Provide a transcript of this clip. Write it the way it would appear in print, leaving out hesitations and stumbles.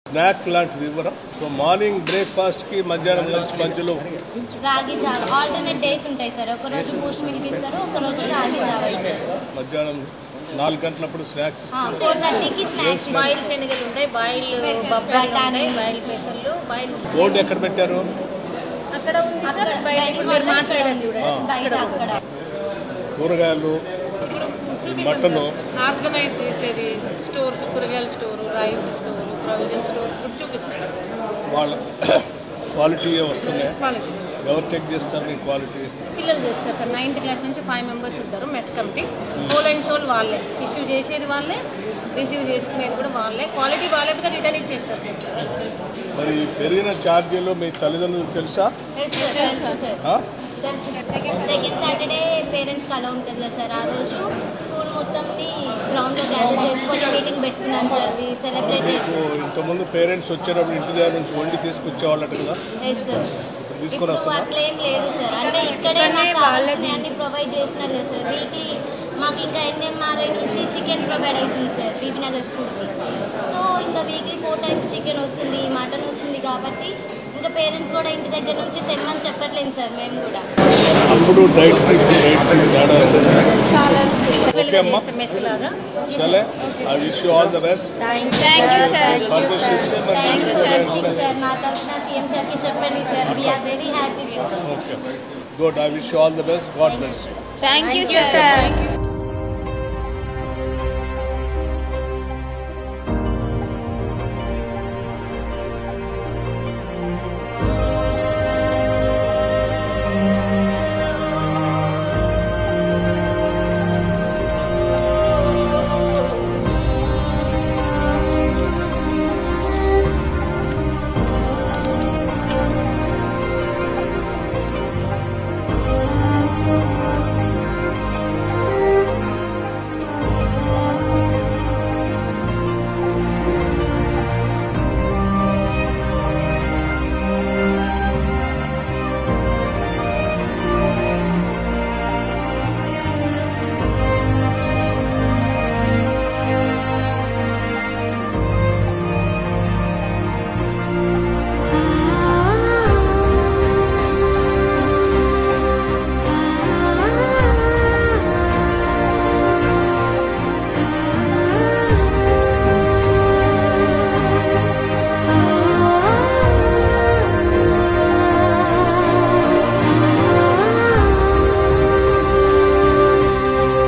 Snack లాంటిది ఇవ్వరా? So morning breakfast కి మధ్యాహ్నం లంచ్ మధ్యలో రాగి జావ ఆల్టర్నేట్ డేస్ ఉంటాయి సార్. ఒక రోజు బూస్ట్ మిల్క్ ఇస్తారు, ఒక రోజు రాగి జావ ఇస్తారు. మధ్యాహ్నం 4 గంటలప్పుడు స్నాక్స్ 4:30కి స్నాక్స్. బాయిల్ శనగలు ఉంటాయి, బాయిల్ బొబ్బర్లు ఉంటాయి, బాయిల్ పెసర్లు, బాయిల్. బోర్డు ఎక్కడ పెట్టారు? అక్కడ ఉంది సార్, బయట మీరు మాట్లాడాలి చూడండి. అక్కడ కూరగాయలు మటన్ ఆర్గనైజ్ చేసేది స్టోర్స్, కూరగాయల store, rice store, provision stores కూడా చూపిస్తారు. వాళ్ళ క్వాలిటీ వస్తున్నాయి. క్వాలిటీ ఎవరు చెక్ చేస్తారు మీ క్వాలిటీ? పిల్లలు చేస్తారు సార్. 9th క్లాస్ నుంచి 5 మెంబర్స్ ఉంటారు mess committee. Whole and soul వాళ్ళే, ఇష్యూ చేసేది వాళ్ళే, రిసీవ్ చేసుకునేది కూడా వాళ్ళే. క్వాలిటీ బాగాలేకపోతే రిటర్న్ ఇచ్చేస్తారు సార్. మరి పెరిగిన ఛార్జీలు మీ తల్లిదండ్రులకు తెలుసా? సెకండ్ సాటర్డే పేరెంట్స్కి అలా ఉంటుంది కదా సార్. ఆ రోజు స్కూల్ మొత్తంని గ్రౌండ్లో గ్యాదర్ చేసుకొని మీటింగ్ పెట్టుకున్నాం సార్. సెలబ్రేట్ ఇంతకుముందు పేరెంట్స్ వచ్చేటప్పుడు ఇంటి దగ్గర నుంచి వండి తీసుకొచ్చేవాళ్ళట కదా? ఇప్పుడు అట్లా ఏం లేదు సార్. అంటే ఇక్కడే మాకు కావాల్సినవి అన్ని ప్రొవైడ్ చేసినారు కదా సార్. వీక్లీ మాకు ఇంకా NMRI నుంచి చికెన్ ప్రొవైడ్ అవుతుంది సార్ బీబీ నగర్ స్కూల్కి. సో ఇంకా వీక్లీ 4 times చికెన్ వస్తుంది, మటన్ వస్తుంది. కాబట్టి ఇంకా పేరెంట్స్ కూడా ఇంటి దగ్గర నుంచి తెమ్మని చెప్పట్లేదు సార్. మేము కూడా అప్పుడు డైట్ మెస్ లాగా. సరే, I wish you all the best. Thank you sir. మా తరఫున CM సార్కి చెప్పండి సార్. We're very happy sir. Okay, good. I wish you all the best. God bless you. Thank you sir.